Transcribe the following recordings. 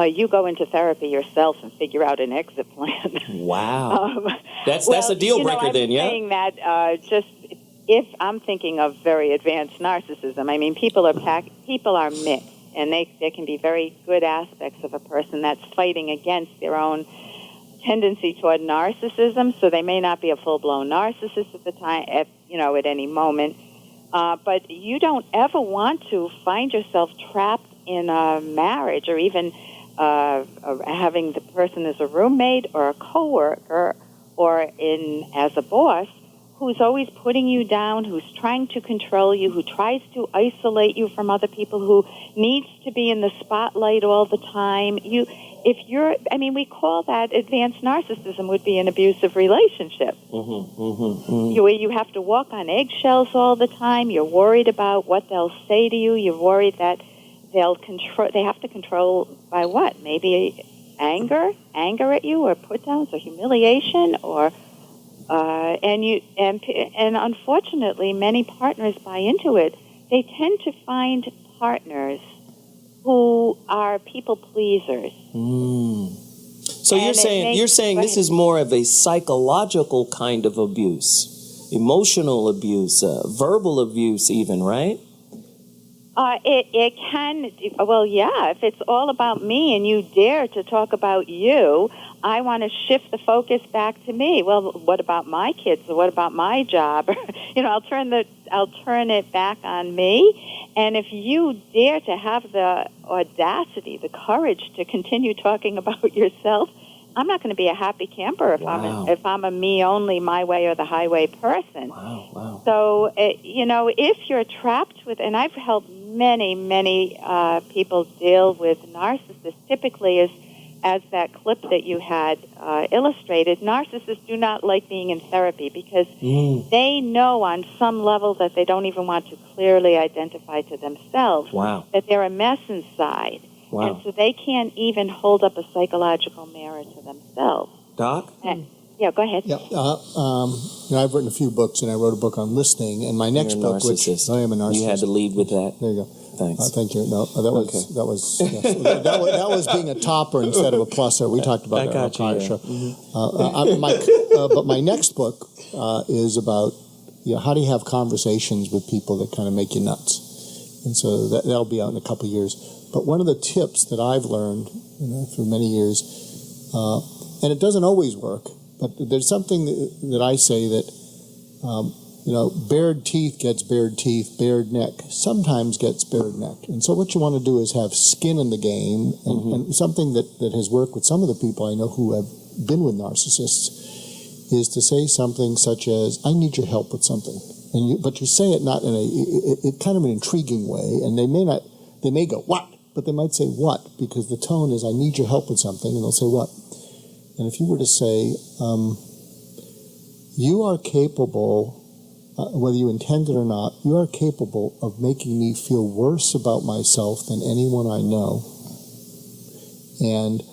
you go into therapy yourself and figure out an exit plan. Wow. That's a deal breaker then, yeah? I'm saying that just if I'm thinking of very advanced narcissism, I mean, people are mixed, and there can be very good aspects of a person that's fighting against their own tendency toward narcissism, so they may not be a full-blown narcissist at the time, at any moment. But you don't ever want to find yourself trapped in a marriage, or even having the person as a roommate or a coworker, or as a boss, who's always putting you down, who's trying to control you, who tries to isolate you from other people, who needs to be in the spotlight all the time. We call that advanced narcissism would be an abusive relationship. Where you have to walk on eggshells all the time. You're worried about what they'll say to you. You're worried that they have to control by what? Maybe anger at you, or put downs, or humiliation, or and unfortunately, many partners buy into it. They tend to find partners who are people pleasers. So you're saying this is more of a psychological kind of abuse, emotional abuse, verbal abuse, even, right? It can. Well, yeah. If it's all about me and you dare to talk about you, I want to shift the focus back to me. Well, what about my kids? Or what about my job? I'll turn it back on me. And if you dare to have the audacity, the courage to continue talking about yourself, I'm not going to be a happy camper if I'm a me only, my way or the highway person. Wow. So if you're trapped with, and I've helped many people deal with narcissists, typically as that clip that you had illustrated, narcissists do not like being in therapy because they know on some level that they don't even want to clearly identify to themselves that they're a mess inside. Wow. And so they can't even hold up a psychological mirror to themselves. Doc? Yeah, go ahead. Yeah, I've written a few books, and I wrote a book on listening. And my next book, which I am a narcissist. You had to lead with that. There you go. Thanks. Thank you. No, that was being a topper instead of a plusser. We talked about that on the prior show. But my next book is about how do you have conversations with people that kind of make you nuts, and so that'll be out in a couple of years. But one of the tips that I've learned for many years, and it doesn't always work, but there's something that I say that, bared teeth gets bared teeth, bared neck sometimes gets bared neck. And so what you want to do is have skin in the game, and something that has worked with some of the people I know who have been with narcissists is to say something such as, I need your help with something. But you say it not in a kind of an intriguing way, and they may go, what? But they might say, what? Because the tone is, I need your help with something, and they'll say, what? And if you were to say, you are capable, whether you intend it or not, you are capable of making me feel worse about myself than anyone I know. And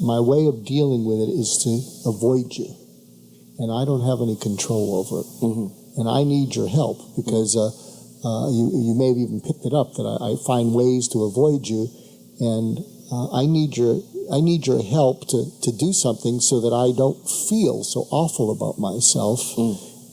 my way of dealing with it is to avoid you. And I don't have any control over it. And I need your help because you may have even picked it up that I find ways to avoid you, and I need your help to do something so that I don't feel so awful about myself.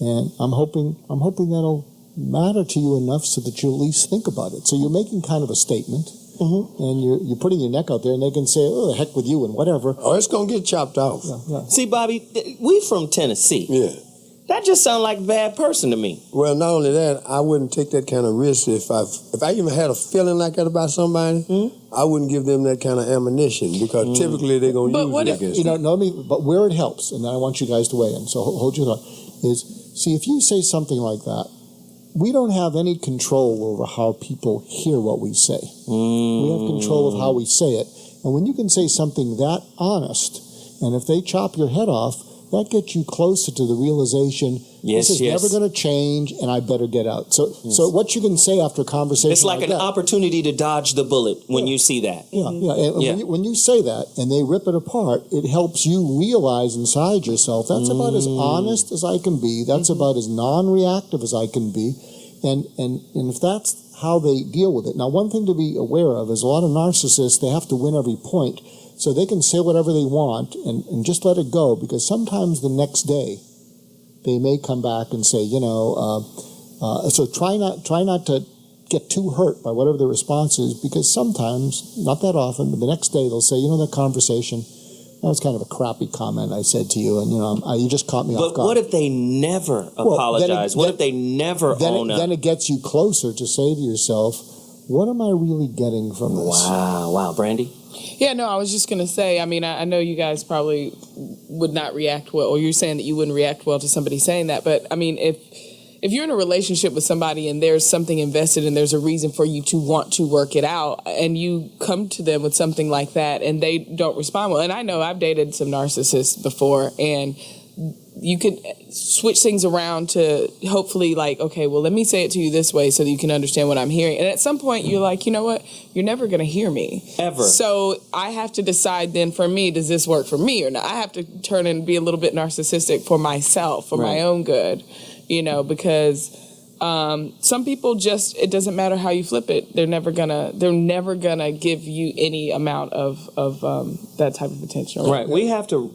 And I'm hoping that'll matter to you enough so that you'll at least think about it. So you're making kind of a statement, and you're putting your neck out there, and they can say, "Oh, the heck with you," and whatever. Oh, it's gonna get chopped off. Yeah. See, Bobby, we from Tennessee. Yeah. That just sounds like a bad person to me. Well, not only that, I wouldn't take that kind of risk if I even had a feeling like that about somebody. I wouldn't give them that kind of ammunition because typically they're gonna use it against you. But where it helps, and I want you guys to weigh in. So hold your thought. See, if you say something like that, we don't have any control over how people hear what we say. We have control of how we say it. And when you can say something that honest, and if they chop your head off, that gets you closer to the realization this is never going to change, and I better get out. So what you can say after a conversation it's like an opportunity to dodge the bullet when you see that. And when you say that and they rip it apart, it helps you realize inside yourself, that's about as honest as I can be. That's about as non-reactive as I can be. And if that's how they deal with it. Now, one thing to be aware of is a lot of narcissists, they have to win every point. So they can say whatever they want and just let it go, because sometimes the next day they may come back and say, so try not to get too hurt by whatever the response is, because sometimes, not that often, but the next day they'll say, that conversation, that was kind of a crappy comment I said to you, and you just caught me off guard. But what if they never apologize? What if they never own up? Then it gets you closer to say to yourself, what am I really getting from this? Wow, Brandy? Yeah, no, I was just going to say, I know you guys probably would not react well, or you're saying that you wouldn't react well to somebody saying that, but if you're in a relationship with somebody and there's something invested and there's a reason for you to want to work it out, and you come to them with something like that and they don't respond well, and I know I've dated some narcissists before, and you could switch things around to hopefully okay, well, let me say it to you this way so that you can understand what I'm hearing. And at some point you're like, you know what? You're never going to hear me. Ever. So I have to decide then, for me, does this work for me or not? I have to turn and be a little bit narcissistic for myself, for my own good, because some people just, it doesn't matter how you flip it. They're never gonna give you any amount of that type of attention. Right. We have to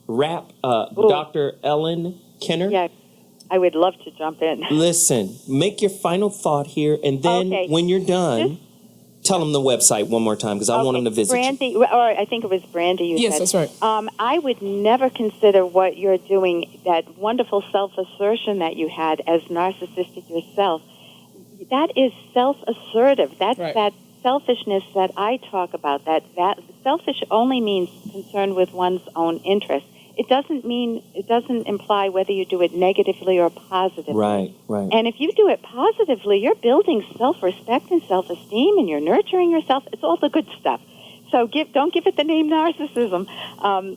wrap Dr. Ellen Kenner. Yeah, I would love to jump in. Listen, make your final thought here, and then when you're done, tell them the website one more time, because I want them to visit Brandy, you. or I think it was Brandy you said. Yes, that's right. I would never consider what you're doing, that wonderful self-assertion that you had, as narcissistic yourself. That is self-assertive. That's right. That selfishness that I talk about. That selfish only means concern with one's own interest. It doesn't imply whether you do it negatively or positively. Right. And if you do it positively, you're building self-respect and self-esteem, and you're nurturing yourself. It's all the good stuff. So don't give it the name narcissism.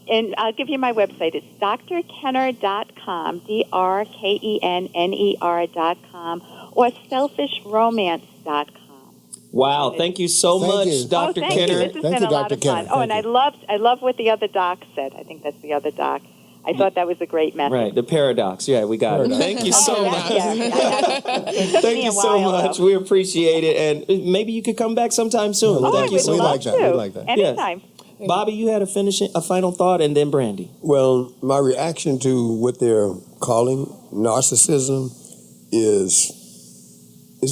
And I'll give you my website. It's drkenner.com, drkenner.com, or selfishromance.com. Wow, thank you so much, Dr. Thank Kenner. you. This has been a lot of fun. And I love what the other doc said. I think that's the other doc. I thought that was a great message. Right, the paradox. Yeah, we got it. Thank you so much. Thank you so much. We appreciate it. And maybe you could come back sometime soon. Thank you so much. We like that. Anytime. Yes. Bobby, you had a final thought, and then Brandy. Well, my reaction to what they're calling narcissism is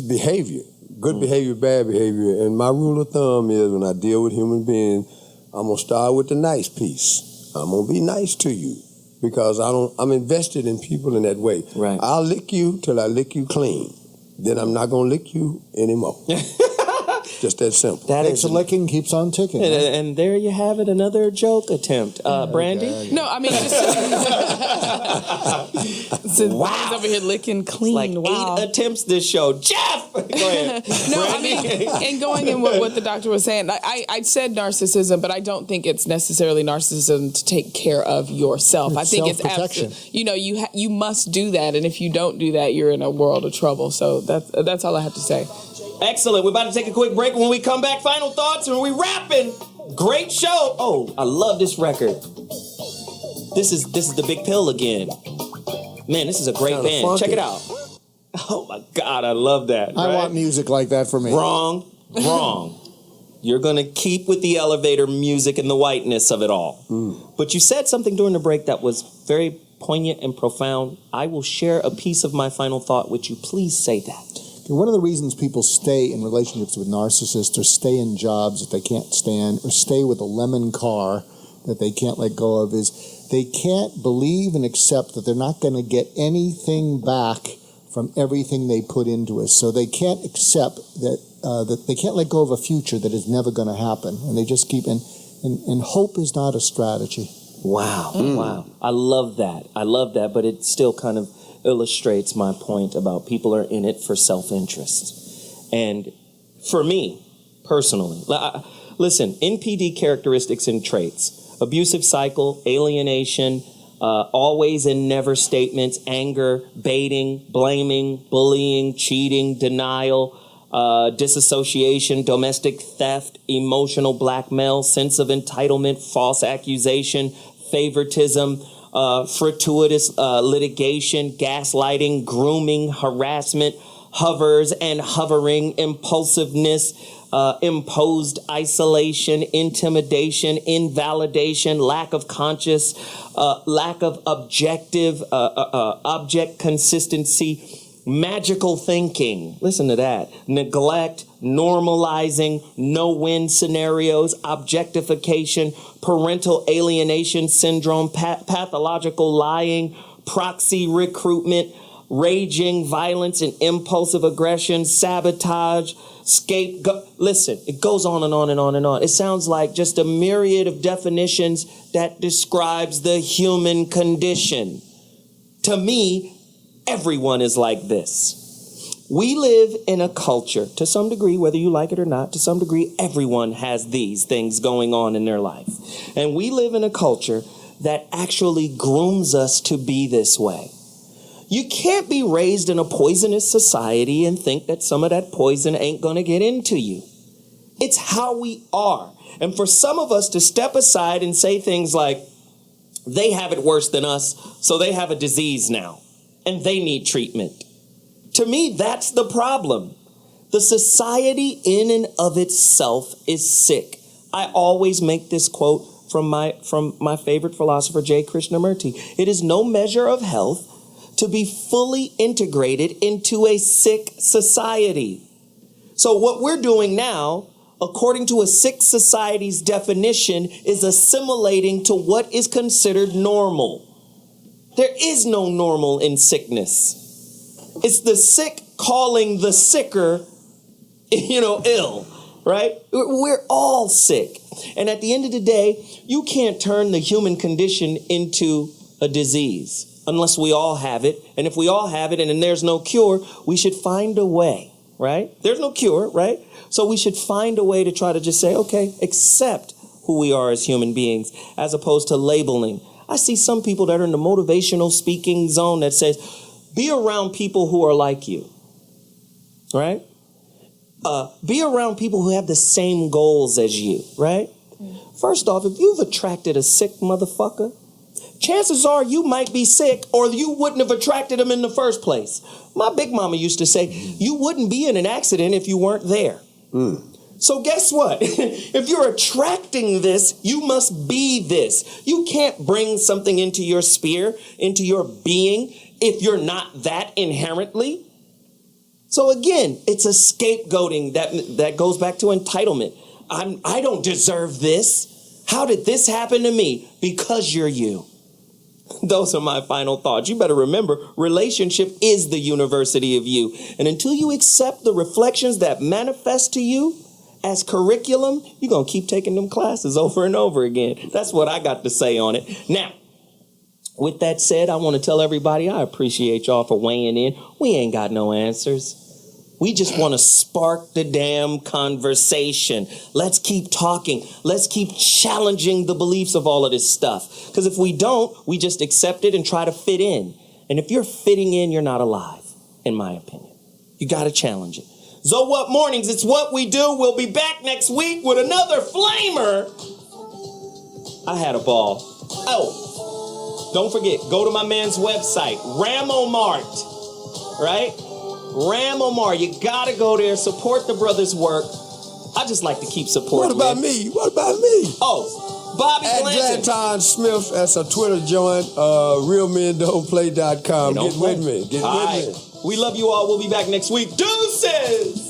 behavior. Good behavior, bad behavior. And my rule of thumb is, when I deal with human beings, I'm going to start with the nice piece. I'm going to be nice to you, because I'm invested in people in that way. Right. I'll lick you till I lick you clean. Then I'm not going to lick you anymore. Just that simple. Takes a licking, keeps on ticking. And there you have it, another joke attempt. Brandy? No, I mean, wow. Over here licking clean. Like 8 attempts this show. Jeff! Go ahead. No, I mean, and going in what the doctor was saying, I said narcissism, but I don't think it's necessarily narcissism to take care of yourself. I think it's absolutely, you must do that, and if you don't do that, you're in a world of trouble. So that's all I have to say. Excellent. We're about to take a quick break. When we come back, final thoughts, and we wrapping. Great show. Oh, I love this record. This is the Big Pill again. Man, this is a great band. Funky. Check it out. Oh my God, I love that. I want music like that for me. Wrong. You're going to keep with the elevator music and the whiteness of it all. But you said something during the break that was very poignant and profound. I will share a piece of my final thought with you. Please say that. One of the reasons people stay in relationships with narcissists, or stay in jobs that they can't stand, or stay with a lemon car that they can't let go of, is they can't believe and accept that they're not going to get anything back from everything they put into us. So they can't accept that they can't let go of a future that is never going to happen, and they just keep and hope is not a strategy. Wow, wow! I love that, but it still kind of illustrates my point about people are in it for self-interest. And for me, personally, listen, NPD characteristics and traits: abusive cycle, alienation, always and never statements, anger, baiting, blaming, bullying, cheating, denial, disassociation, domestic theft, emotional blackmail, sense of entitlement, false accusation, favoritism, fortuitous litigation, gaslighting, grooming, harassment, hovers and hovering, impulsiveness, imposed isolation, intimidation, invalidation, lack of conscious, lack of objective, object consistency, magical thinking. Listen to that. Neglect, normalizing, no-win scenarios, objectification, parental alienation syndrome, pathological lying, proxy recruitment, raging, violence and impulsive aggression, sabotage, scapegoat. Listen, it goes on and on and on and on. It sounds like just a myriad of definitions that describes the human condition. To me, everyone is like this. We live in a culture, to some degree, whether you like it or not, to some degree, everyone has these things going on in their life. And we live in a culture that actually grooms us to be this way. You can't be raised in a poisonous society and think that some of that poison ain't going to get into you. It's how we are. And for some of us to step aside and say things like, they have it worse than us, so they have a disease now, and they need treatment. To me, that's the problem. The society in and of itself is sick. I always make this quote from my favorite philosopher, J. Krishnamurti. It is no measure of health to be fully integrated into a sick society. So what we're doing now, according to a sick society's definition, is assimilating to what is considered normal. There is no normal in sickness. It's the sick calling the sicker, ill, right? We're all sick. And at the end of the day, you can't turn the human condition into a disease unless we all have it. And if we all have it and then there's no cure, we should find a way, right? There's no cure, right? So we should find a way to try to just say, okay, accept who we are as human beings, as opposed to labeling. I see some people that are in the motivational speaking zone that says, be around people who are like you, right? Be around people who have the same goals as you, right? First off, if you've attracted a sick motherfucker, chances are you might be sick or you wouldn't have attracted him in the first place. My big mama used to say, you wouldn't be in an accident if you weren't there. So guess what? If you're attracting this, you must be this. You can't bring something into your sphere, into your being, if you're not that inherently. So again, it's a scapegoating that goes back to entitlement. I don't deserve this. How did this happen to me? Because you're you. Those are my final thoughts. You better remember, relationship is the university of you. And until you accept the reflections that manifest to you as curriculum, you're going to keep taking them classes over and over again. That's what I got to say on it. Now, with that said, I want to tell everybody I appreciate y'all for weighing in. We ain't got no answers. We just want to spark the damn conversation. Let's keep talking. Let's keep challenging the beliefs of all of this stuff. Because if we don't, we just accept it and try to fit in. And if you're fitting in, you're not alive, in my opinion. You got to challenge it. So what mornings? It's what we do. We'll be back next week with another flamer. I had a ball. Oh, don't forget, go to my man's website, Ramomart, right? Ramomar, you gotta go there, support the brother's work. I just like to keep supporting. What about me? What about me? Oh, Bobby Glanton. @Glanton Smith, that's a Twitter joint, realmendon'tplay.com. Get with me. Get with me. We love you all. We'll be back next week. Deuces!